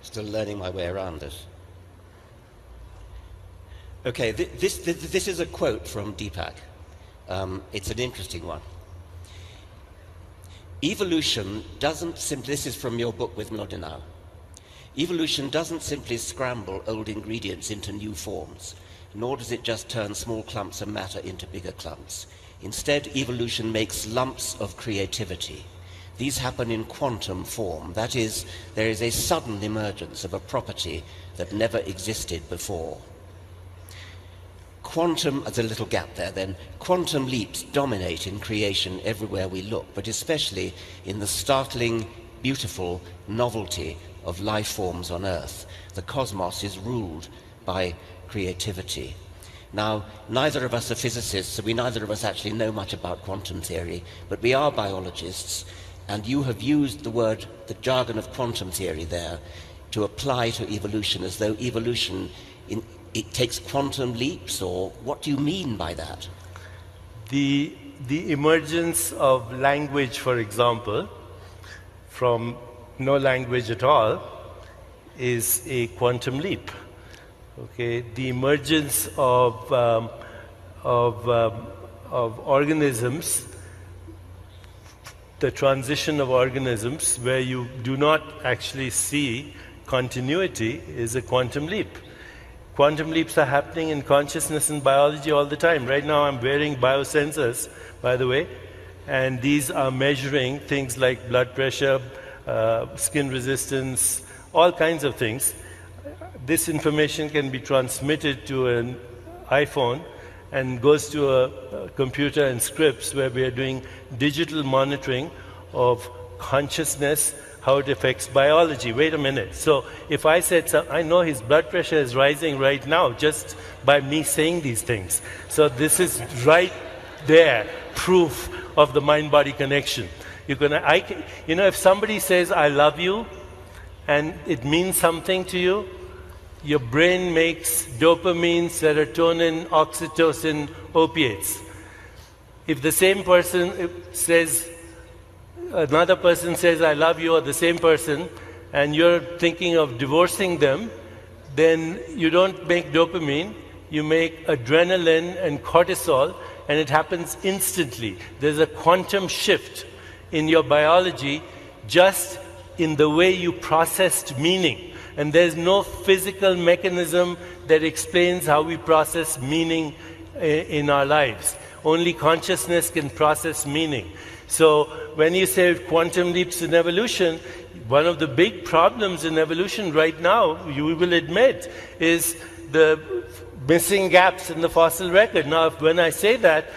Still learning my way around this. Okay, this is a quote from Deepak. It's an interesting one. Evolution doesn't simply, this is from your book with Mlodinow. Evolution doesn't simply scramble old ingredients into new forms, nor does it just turn small clumps of matter into bigger clumps. Instead, evolution makes lumps of creativity. These happen in quantum form. That is, there is a sudden emergence of a property that never existed before. Quantum, there's a little gap there then, quantum leaps dominate in creation everywhere we look, but especially in the startling, beautiful novelty of life forms on Earth. The cosmos is ruled by creativity. Now, neither of us are physicists, so neither of us actually know much about quantum theory, but we are biologists, and you have used the jargon of quantum theory there to apply to evolution as though evolution, it takes quantum leaps, or what do you mean by that? The emergence of language, for example, from no language at all, is a quantum leap. Okay, the emergence of organisms, the transition of organisms where you do not actually see continuity, is a quantum leap. Quantum leaps are happening in consciousness and biology all the time. Right now I'm wearing biosensors, by the way, and these are measuring things like blood pressure, skin resistance, all kinds of things. This information can be transmitted to an iPhone and goes to a computer and scripts where we are doing digital monitoring of consciousness, how it affects biology. Wait a minute. So if I said, I know his blood pressure is rising right now just by me saying these things. So this is right there, proof of the mind-body connection. If somebody says, I love you, and it means something to you, your brain makes dopamine, serotonin, oxytocin, opiates. If the same person says, another person says, I love you, or the same person, and you're thinking of divorcing them, then you don't make dopamine, you make adrenaline and cortisol, and it happens instantly. There's a quantum shift in your biology just in the way you processed meaning. And there's no physical mechanism that explains how we process meaning in our lives. Only consciousness can process meaning. So when you say quantum leaps in evolution, one of the big problems in evolution right now, you will admit, is the missing gaps in the fossil record. Now, when I say that,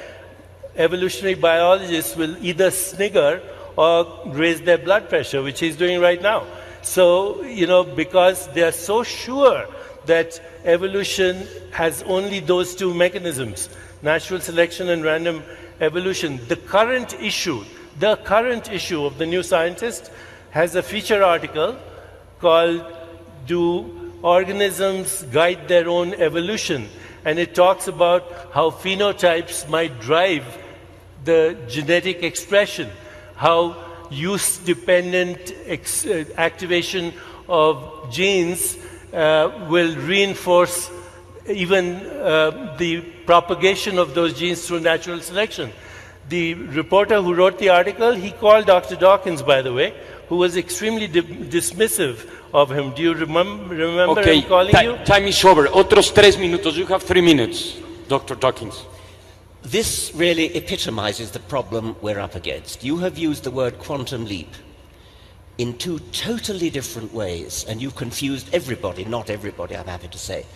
evolutionary biologists will either snigger or raise their blood pressure, which he's doing right now. So, because they are so sure that evolution has only those two mechanisms, natural selection and random evolution. The current issue of the New Scientist has a feature article called Do Organisms Guide Their Own Evolution? And it talks about how phenotypes might drive the genetic expression, how use-dependent activation of genes will reinforce even the propagation of those genes through natural selection. The reporter who wrote the article, he called Dr. Dawkins, by the way, who was extremely dismissive of him. Do you remember him calling you? Time is over. Otros 3 minutos. You have 3 minutes, Dr. Dawkins. This really epitomizes the problem we're up against. You have used the word quantum leap in two totally different ways, and you've confused everybody, not everybody, I'm happy to say.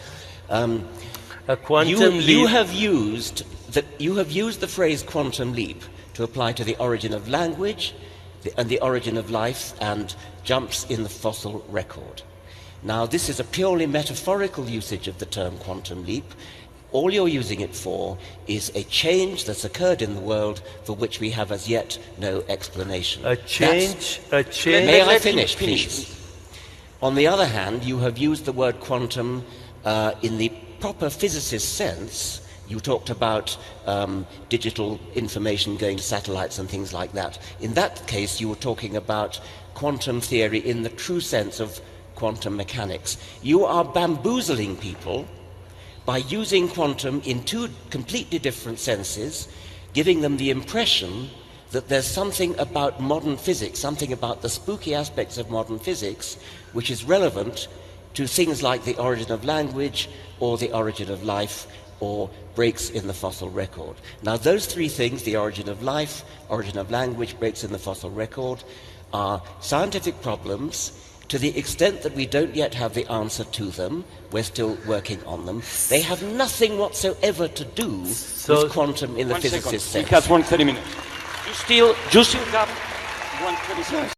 A quantum leap. You have used the phrase quantum leap to apply to the origin of language and the origin of life and jumps in the fossil record. Now, this is a purely metaphorical usage of the term quantum leap. All you're using it for is a change that's occurred in the world for which we have as yet no explanation. A change. May I finish, please? On the other hand, you have used the word quantum in the proper physicist sense. You talked about digital information going to satellites and things like that. In that case, you were talking about quantum theory in the true sense of quantum mechanics. You are bamboozling people by using quantum in two completely different senses, giving them the impression that there's something about modern physics, something about the spooky aspects of modern physics, which is relevant to things like the origin of language or the origin of life or breaks in the fossil record. Now those three things, the origin of life, origin of language, breaks in the fossil record, are scientific problems. To the extent that we don't yet have the answer to them, we're still working on them. They have nothing whatsoever to do with quantum in the 1 second. physicist's We sense. have 1 30 minutes. You still have 1 30 seconds.